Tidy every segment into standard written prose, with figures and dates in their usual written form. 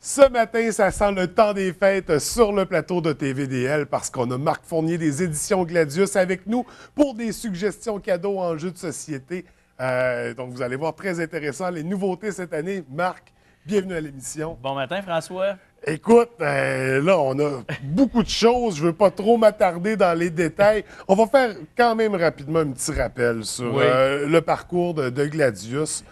Ce matin, ça sent le temps des fêtes sur le plateau de TVDL parce qu'on a Marc Fournier des éditions Gladius avec nous pour des suggestions cadeaux en jeux de société. Donc, vous allez voir, très intéressant, les nouveautés cette année. Marc, bienvenue à l'émission. Bon matin, François. Écoute, là, on a beaucoup de choses. Je ne veux pas trop m'attarder dans les détails. On va faire quand même rapidement un petit rappel sur le parcours de Gladius.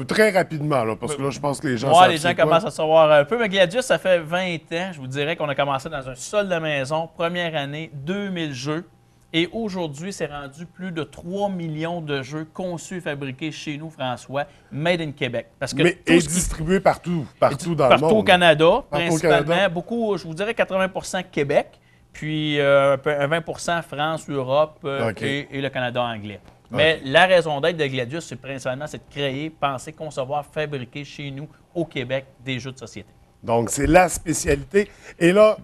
Très rapidement, là, parce que là, je pense que les gens savent Les gens commencent à savoir un peu. Mais Gladius, ça fait 20 ans. Je vous dirais qu'on a commencé dans un sol de maison. Première année, 2000 jeux. Et aujourd'hui, c'est rendu plus de 3 millions de jeux conçus et fabriqués chez nous, François, made in Québec. Parce que et distribués partout dans le monde. Partout au Canada, principalement. Au Canada. Beaucoup, je vous dirais 80 Québec, puis 20 France, Europe et le Canada anglais. Mais la raison d'être de Gladius, c'est principalement de créer, penser, concevoir, fabriquer chez nous, au Québec, des jeux de société. Donc, c'est la spécialité. Et là,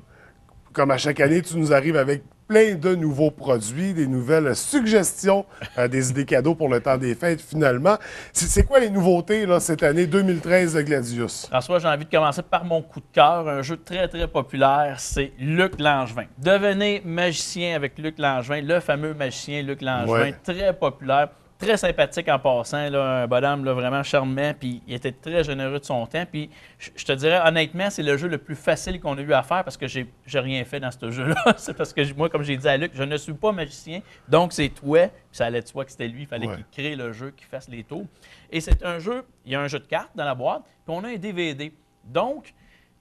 comme à chaque année, tu nous arrives avec plein de nouveaux produits, des nouvelles suggestions, des idées cadeaux pour le temps des fêtes, finalement. C'est quoi les nouveautés là, cette année 2013 de Gladius? François, j'ai envie de commencer par mon coup de cœur. Un jeu très, très populaire, c'est Luc Langevin. Devenez magicien avec Luc Langevin, le fameux magicien Luc Langevin, très populaire. Très sympathique en passant, là, un bonhomme là, vraiment charmant, puis il était très généreux de son temps. Puis je te dirais, honnêtement, c'est le jeu le plus facile qu'on a eu à faire parce que j'ai rien fait dans ce jeu-là. C'est parce que moi, comme j'ai dit à Luc, je ne suis pas magicien, donc c'est toi, puis ça allait de soi que c'était lui, il fallait qu'il crée le jeu, qu'il fasse les tours. Et c'est un jeu, il y a un jeu de cartes dans la boîte, puis on a un DVD. Donc,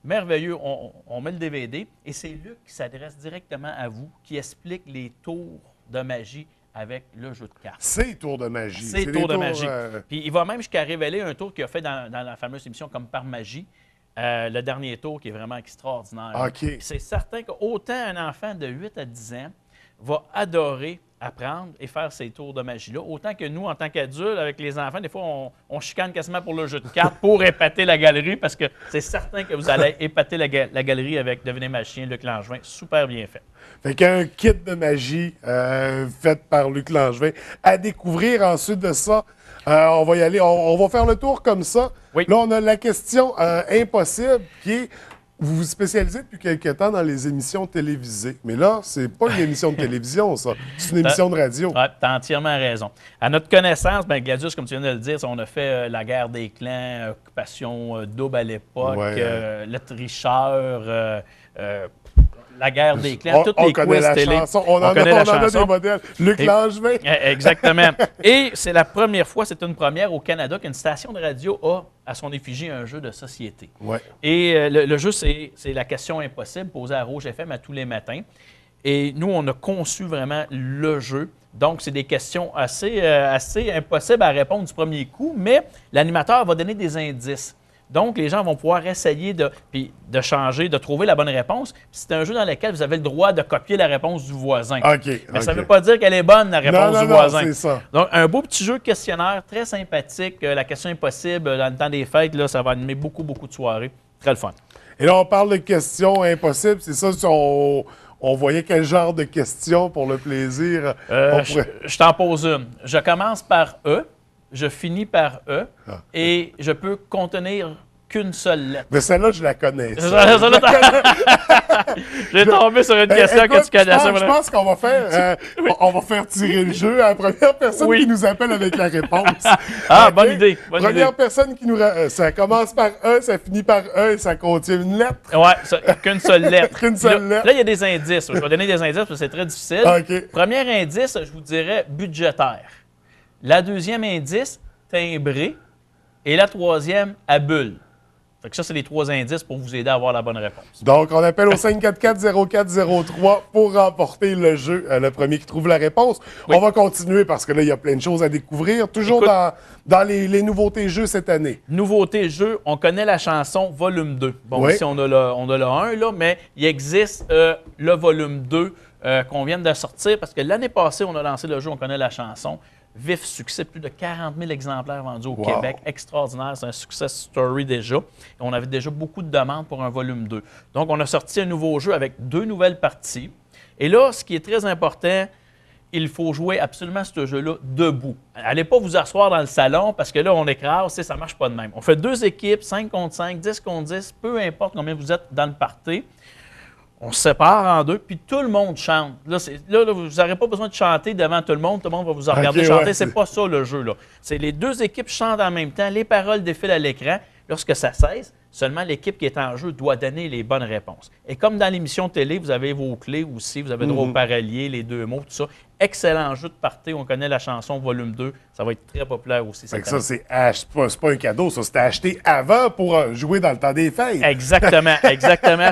merveilleux, on met le DVD, et c'est Luc qui s'adresse directement à vous, qui explique les tours de magie avec le jeu de cartes. C'est tour de magie. C'est tour de magie. Puis il va même jusqu'à révéler un tour qu'il a fait dans la fameuse émission Comme par magie. Le dernier tour qui est vraiment extraordinaire. OK. C'est certain qu'autant un enfant de 8 à 10 ans va adorer apprendre et faire ces tours de magie-là, autant que nous, en tant qu'adultes, avec les enfants, des fois, on chicane quasiment pour le jeu de cartes pour épater la galerie, parce que c'est certain que vous allez épater la galerie avec Devenez magicien, Luc Langevin. Super bien fait. Fait qu'un kit de magie fait par Luc Langevin. À découvrir ensuite de ça, on va y aller. On va faire le tour comme ça. Oui. Là, on a la question impossible qui est... Vous vous spécialisez depuis quelque temps dans les émissions télévisées. Mais là, c'est pas une émission de télévision, ça. C'est une émission de radio. Oui, tu as entièrement raison. À notre connaissance, Gladius, comme tu viens de le dire, on a fait la guerre des clans, Occupation double à l'époque, le tricheur, la guerre des clans, toutes les quiz télé. On en a des modèles. Luc Langevin. Exactement. Et c'est la première fois, c'est une première au Canada qu'une station de radio a à son effigie un jeu de société. Ouais. Et le jeu, c'est la question impossible posée à Rouge FM à tous les matins. Et nous, on a conçu vraiment le jeu. Donc, c'est des questions assez impossibles à répondre du premier coup, mais l'animateur va donner des indices. Donc, les gens vont pouvoir essayer de changer, de trouver la bonne réponse. C'est un jeu dans lequel vous avez le droit de copier la réponse du voisin. Mais ça ne veut pas dire qu'elle est bonne, la réponse du voisin. C'est ça. Donc, un beau petit jeu questionnaire, très sympathique. La question impossible, dans le temps des fêtes, là, ça va animer beaucoup, beaucoup de soirées. Très le fun. Et là, on parle de questions impossibles. C'est ça, on voyait quel genre de questions pour le plaisir? Je t'en pose une. Je commence par E. Je finis par E et je peux contenir qu'une seule lettre. Mais celle-là, je la connais. J'ai tombé sur une question que tu connais. Je pense qu'on va faire, on va faire tirer le jeu à la première personne qui nous appelle avec la réponse. Bonne idée. Première personne qui nous... ça commence par E, ça finit par E et ça contient une lettre. Oui, qu'une seule lettre. Qu'une seule lettre. Là, il y a des indices. Je vais donner des indices parce que c'est très difficile. Premier indice, je vous dirais budgétaire. La deuxième indice, timbré. Et la troisième, à bulle. Fait que ça, c'est les 3 indices pour vous aider à avoir la bonne réponse. Donc, on appelle au 544-0403 pour remporter le jeu. Le premier qui trouve la réponse. On va continuer parce que là, il y a plein de choses à découvrir. Toujours dans les nouveautés jeux cette année. Nouveautés jeux, on connaît la chanson volume 2. Bon, ici, on a le 1, là, mais il existe le volume 2 qu'on vient de sortir parce que l'année passée, on a lancé le jeu, on connaît la chanson. Vif succès, plus de 40 000 exemplaires vendus au Québec. Extraordinaire, c'est un success story déjà. Et on avait déjà beaucoup de demandes pour un volume 2. Donc, on a sorti un nouveau jeu avec 2 nouvelles parties. Et là, ce qui est très important, il faut jouer absolument ce jeu-là debout. Allez pas vous asseoir dans le salon parce que là, on écrase, ça ne marche pas de même. On fait 2 équipes, 5 contre 5, 10 contre 10, peu importe combien vous êtes dans le party. On se sépare en 2, puis tout le monde chante. Là, vous n'aurez pas besoin de chanter devant tout le monde va vous regarder chanter. Ouais, c'est pas ça le jeu, là. C'est les 2 équipes chantent en même temps, les paroles défilent à l'écran. Lorsque ça cesse, seulement l'équipe qui est en jeu doit donner les bonnes réponses. Et comme dans l'émission télé, vous avez vos clés aussi, vous avez droit au parolier, les 2 mots, tout ça. Excellent jeu de party. On connaît la chanson volume 2. Ça va être très populaire aussi. Ça, c'est pas un cadeau, ça. C'était acheté avant pour jouer dans le temps des fêtes. Exactement.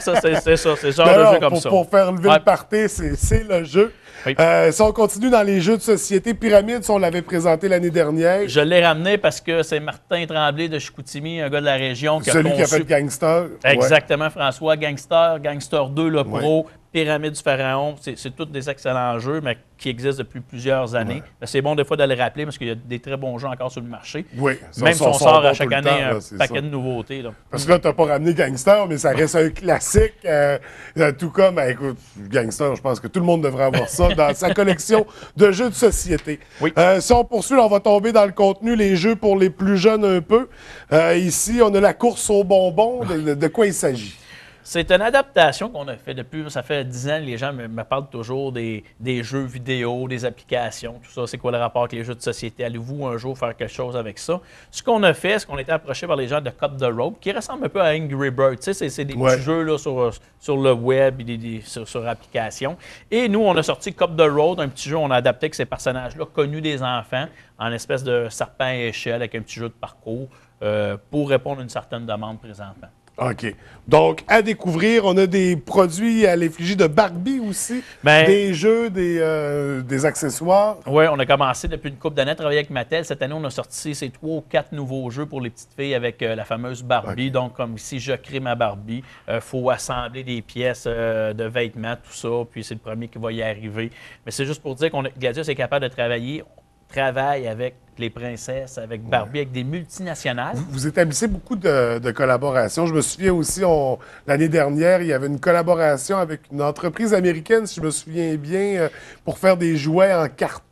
Ça, c'est ça. C'est genre de jeu comme ça. Pour faire lever le party, c'est le jeu. Oui. Si on continue dans les jeux de société, Pyramide, on l'avait présenté l'année dernière. Je l'ai ramené parce que c'est Martin Tremblay de Chicoutimi, un gars de la région. Celui qui a fait Gangster. Exactement, ouais. François. Gangster 2, le pro. Pyramide du Pharaon, c'est tous des excellents jeux, mais qui existent depuis plusieurs années. Ouais. C'est bon des fois de le rappeler parce qu'il y a des très bons jeux encore sur le marché. Oui. Même si on sort à chaque année un paquet de nouveautés. Là. Parce que là, tu n'as pas ramené Gangster, mais ça reste un classique. Tout comme, écoute, Gangster, je pense que tout le monde devrait avoir ça dans sa collection de jeux de société. Oui. Si on poursuit, on va tomber dans le contenu, les jeux pour les plus jeunes un peu. Ici, on a la course aux bonbons. De quoi il s'agit? C'est une adaptation qu'on a fait depuis, ça fait 10 ans, les gens me parlent toujours des jeux vidéo, des applications, tout ça. C'est quoi le rapport avec les jeux de société? Allez-vous un jour faire quelque chose avec ça? Ce qu'on a fait, c'est qu'on a été approché par les gens de Cut the Rope, qui ressemblent un peu à Angry Birds. Tu sais, c'est des petits jeux là, sur le web, sur application. Et nous, on a sorti Cut the Road, un petit jeu, on a adapté avec ces personnages-là, connus des enfants, en espèce de serpent à échelle, avec un petit jeu de parcours, pour répondre à une certaine demande présentement. OK. Donc, à découvrir, on a des produits à l'effigie de Barbie aussi, des jeux, des accessoires. Oui, on a commencé depuis une couple d'années à travailler avec Mattel. Cette année, on a sorti ces 3 ou 4 nouveaux jeux pour les petites filles avec la fameuse Barbie. Okay. Donc, comme ici, je crée ma Barbie. Faut assembler des pièces de vêtements, tout ça, puis c'est le premier qui va y arriver. Mais c'est juste pour dire que Gladius est capable de travaille avec les princesses, avec Barbie, avec des multinationales. Vous établissez beaucoup de collaborations. Je me souviens aussi, l'année dernière, il y avait une collaboration avec une entreprise américaine, si je me souviens bien, pour faire des jouets en carton,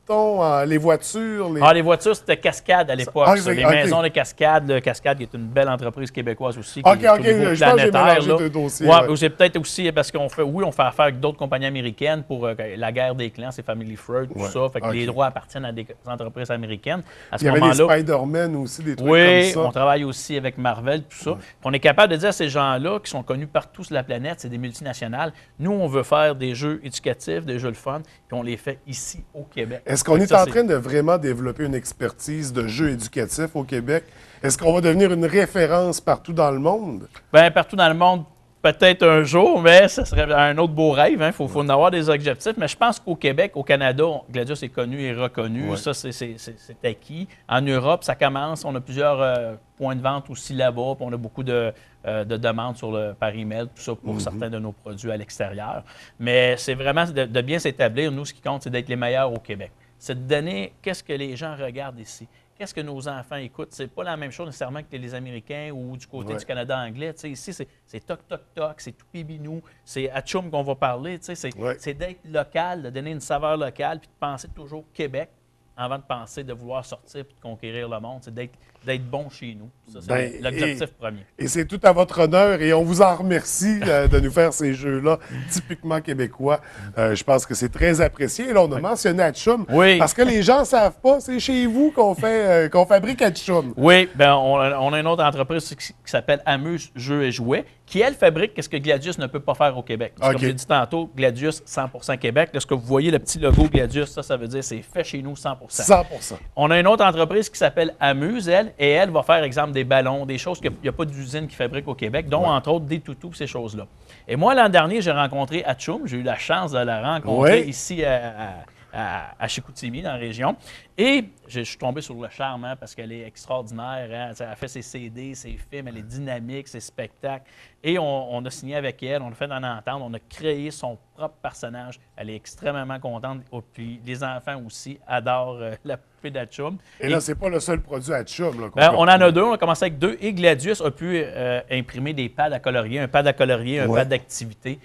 les voitures. Les voitures, c'était Cascade à l'époque. Les maisons de Cascade. Cascade, qui est une belle entreprise québécoise aussi. OK. Je pense que j'ai mélangé 2 dossiers. C'est peut-être aussi parce qu'on fait affaire avec d'autres compagnies américaines pour la guerre des clans, c'est Family Freud, tout ça. Fait que les droits appartiennent à des entreprises américaines. Il y avait des Spider-Man aussi, des trucs comme ça. Oui, on travaille aussi avec Marvel, tout ça. On est capable de dire à ces gens-là, qui sont connus partout sur la planète, c'est des multinationales, nous, on veut faire des jeux éducatifs, des jeux de fun, puis on les fait ici au Québec. Est-ce qu'on est en train de vraiment développer une expertise de jeux éducatifs au Québec? Est-ce qu'on va devenir une référence partout dans le monde? Bien, partout dans le monde, peut-être un jour, mais ça serait un autre beau rêve. Il faut en avoir des objectifs. Mais je pense qu'au Québec, au Canada, Gladius est connu et reconnu. Ouais. Ça, c'est acquis. En Europe, ça commence. On a plusieurs points de vente aussi là-bas. On a beaucoup de demandes par email, tout ça, pour certains de nos produits à l'extérieur. Mais c'est vraiment de bien s'établir. Nous, ce qui compte, c'est d'être les meilleurs au Québec. C'est de donner qu'est-ce que les gens regardent ici. Qu'est-ce que nos enfants écoutent? C'est pas la même chose nécessairement que les Américains ou du côté du Canada anglais. T'sais, ici, c'est toc, toc, toc, c'est tout bibinou, c'est à Tchoum qu'on va parler. C'est d'être local, de donner une saveur locale, puis de penser toujours Québec avant de penser de vouloir sortir et de conquérir le monde. C'est d'être bon chez nous. Ça, c'est l'objectif premier. Et c'est tout à votre honneur et on vous en remercie de nous faire ces jeux-là typiquement québécois. Je pense que c'est très apprécié. Et là, on a mentionné Atchoum. Oui. Parce que les gens ne savent pas, c'est chez vous qu'on fabrique Atchoum. Oui, bien, on a une autre entreprise qui s'appelle Amuse Jeux et Jouets, qui, elle, fabrique ce que Gladius ne peut pas faire au Québec. Comme j'ai dit tantôt, Gladius 100% Québec. Là, ce que vous voyez, le petit logo Gladius, ça veut dire c'est fait chez nous 100%. 100%. On a une autre entreprise qui s'appelle Amuse, elle, et elle va faire, exemple, des ballons, des choses qu'il n'y a pas d'usine qui fabrique au Québec, dont, entre autres, des toutous, ces choses-là. Et moi, l'an dernier, j'ai rencontré Atchoum. J'ai eu la chance de la rencontrer ici à Chicoutimi, dans la région. Et je suis tombé sur le charme, parce qu'elle est extraordinaire. Hein? Elle fait ses CD, ses films, elle est dynamique, ses spectacles. Et on a signé avec elle, on a fait un entente, on a créé son propre personnage. Elle est extrêmement contente. Puis les enfants aussi adorent la poupée poupées d'Hatchoum. Et là, c'est pas le seul produit Hatchoum. Là, on en a deux. On a commencé avec deux. Et Gladius a pu imprimer des pads à colorier, un pad à colorier, un pad d'activité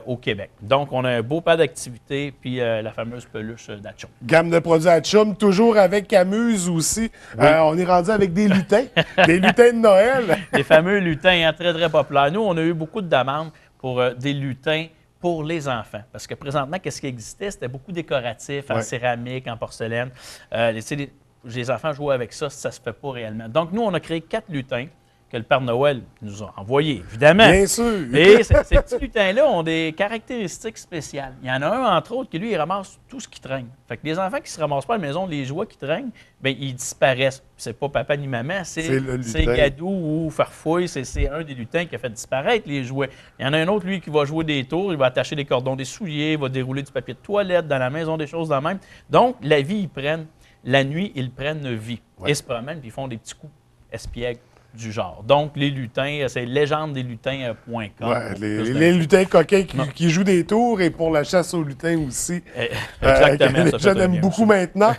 au Québec. Donc, on a un beau pad d'activité puis la fameuse peluche d'Hatchoum. Gamme de produits Hatchoum, toujours avec Amuse aussi. Oui. On est rendu avec des lutins, des lutins de Noël. Les fameux lutins, hein, très, très populaires. Nous, on a eu beaucoup de demandes pour des lutins pour les enfants. Parce que présentement, qu'est-ce qui existait? C'était beaucoup décoratif, en céramique, en porcelaine. Les enfants jouaient avec ça, ça ne se fait pas réellement. Donc, nous, on a créé 4 lutins que le Père Noël nous a envoyés, évidemment. Bien sûr. Et ces petits lutins-là ont des caractéristiques spéciales. Il y en a un, entre autres, qui, lui, il ramasse tout ce qui traîne. Fait que les enfants qui ne se ramassent pas à la maison, les jouets qui traînent, bien, ils disparaissent. C'est pas papa ni maman, c'est Gadou ou Farfouille, c'est un des lutins qui a fait disparaître les jouets. Il y en a un autre, lui, qui va jouer des tours, il va attacher des cordons des souliers, il va dérouler du papier de toilette dans la maison, des choses de même. Donc, la vie, ils prennent. La nuit, ils prennent vie. Ils se promènent puis ils font des petits coups espiègles du genre. Donc, les lutins, c'est légendedesLutins.com. Ouais, les lutins coquins qui jouent des tours et pour la chasse aux lutins aussi. Exactement. Les jeunes aiment beaucoup maintenant.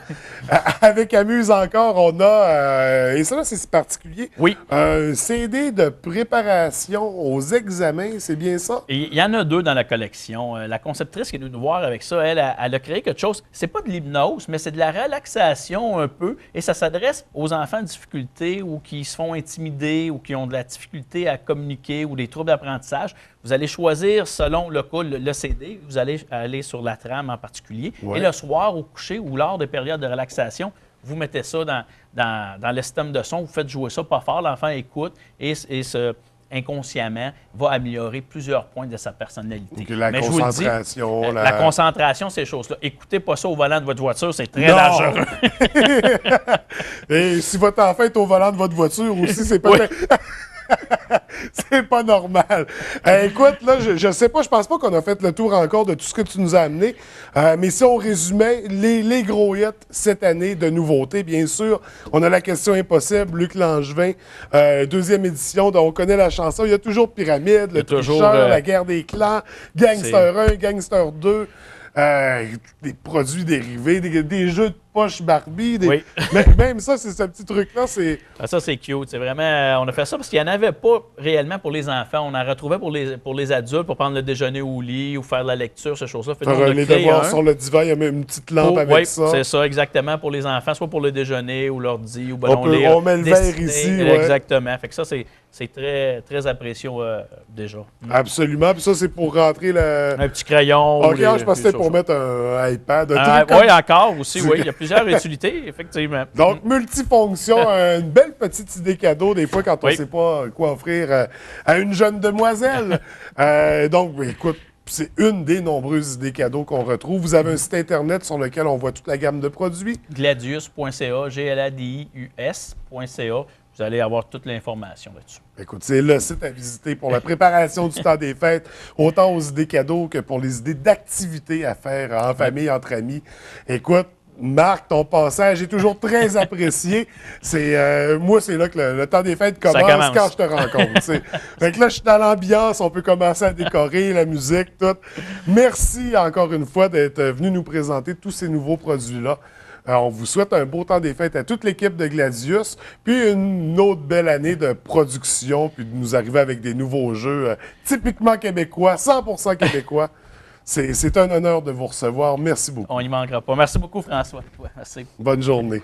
Avec Amuse encore, on a, et ça, c'est particulier, un CD de préparation aux examens, c'est bien ça? Et il y en a 2 dans la collection. La conceptrice qui est venue nous voir avec ça, elle a créé quelque chose, c'est pas de l'hypnose, mais c'est de la relaxation un peu, et ça s'adresse aux enfants en difficulté ou qui se font intimider ou qui ont de la difficulté à communiquer ou des troubles d'apprentissage. Vous allez choisir, selon le cas, le CD. Vous allez aller sur la trame en particulier. Et le soir, au coucher ou lors des périodes de relaxation, vous mettez ça dans le système de son. Vous faites jouer ça pas fort. L'enfant écoute et inconsciemment, va améliorer plusieurs points de sa personnalité. Okay, la concentration. La concentration, ces choses-là. Écoutez pas ça au volant de votre voiture, c'est très dangereux. Et si votre enfant est au volant de votre voiture aussi, c'est peut-être... C'est pas normal. Écoute, là, je sais pas, je pense pas qu'on a fait le tour encore de tout ce que tu nous as amené. Mais si on résumait les gros hits cette année de nouveautés, bien sûr, on a La Question Impossible, Luc Langevin, 2e édition, dont on connaît la chanson. Il y a toujours Pyramide, Le Tricheur, La Guerre des Clans, Gangster 1, Gangster 2. Des produits dérivés, des jeux de poche Barbie. Même ça, c'est ce petit truc-là. Ça, c'est cute. C'est vraiment. On a fait ça parce qu'il n'y en avait pas réellement pour les enfants. On en retrouvait pour les adultes, pour prendre le déjeuner au lit ou faire de la lecture, ces choses-là. Faire les devoirs sur le divan, il y a même une petite lampe avec ça. C'est ça, exactement, pour les enfants, soit pour le déjeuner ou l'ordi ou on met le verre ici. Exactement. Fait que ça, c'est très, très apprécié déjà. Absolument. Puis ça, c'est pour rentrer le... Un petit crayon. OK, je pensais que c'était pour mettre un iPad. Oui, encore aussi, oui. Il y a plusieurs utilités, effectivement. Donc, multifonction, une belle petite idée cadeau, des fois, quand on ne sait pas quoi offrir à une jeune demoiselle. Donc, écoute, c'est une des nombreuses idées cadeaux qu'on retrouve. Vous avez un site Internet sur lequel on voit toute la gamme de produits. Gladius.ca, gladius.ca. Vous allez avoir toute l'information là-dessus. Écoute, c'est le site à visiter pour la préparation du temps des fêtes, autant aux idées cadeaux que pour les idées d'activités à faire en famille, entre amis. Écoute, Marc, ton passage est toujours très apprécié. Moi, c'est là que le temps des fêtes commence quand je te rencontre. Fait que là, je suis dans l'ambiance, on peut commencer à décorer, la musique, tout. Merci encore une fois d'être venu nous présenter tous ces nouveaux produits-là. On vous souhaite un beau temps des fêtes à toute l'équipe de Gladius, puis une autre belle année de production, puis de nous arriver avec des nouveaux jeux typiquement québécois, 100% québécois. C'est un honneur de vous recevoir. Merci beaucoup. On n'y manquera pas. Merci beaucoup, François. Merci. Bonne journée.